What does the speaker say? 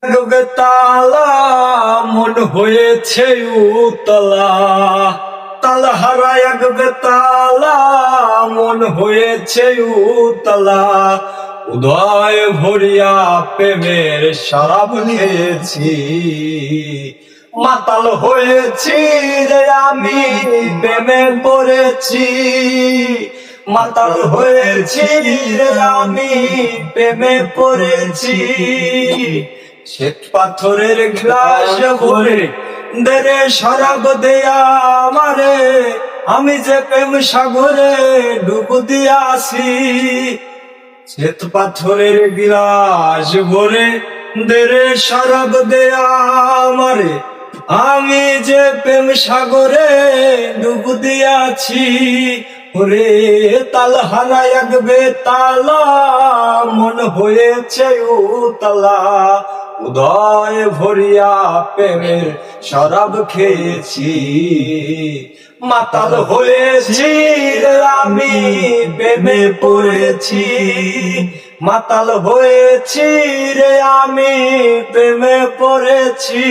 গগে তালা মন হয়েছে উতলা, তালা হারায় গগে তালা মন হয়েছে উতলা। উদয় ভরিয়া প্রেমের শরাব খেয়েছি, মাতাল হয়েছি রে আমি প্রেমে পড়েছি। মাতাল হয়েছি রে আমি প্রেমে পড়েছি। শ্বেত পাথরের গ্লাস ভরে দেরে শরাব দেয়া আমারে, আমি যে প্রেম সাগরে ডুব দিয়াছি। শ্বেত পাথরের গ্লাস ভরে দেরে শরাব দেয়া আমারে, আমি যে প্রেম সাগরে ডুব দিয়াছি। ওরে তাল হারায় গবে তালা মন হয়েছে উতলা। উদয় ভরিয়া প্রেমের শরাব খেয়েছি, মাতাল হয়েছি রে আমি প্রেমে পড়েছি। মাতাল হয়েছি রে আমি প্রেমে পড়েছি।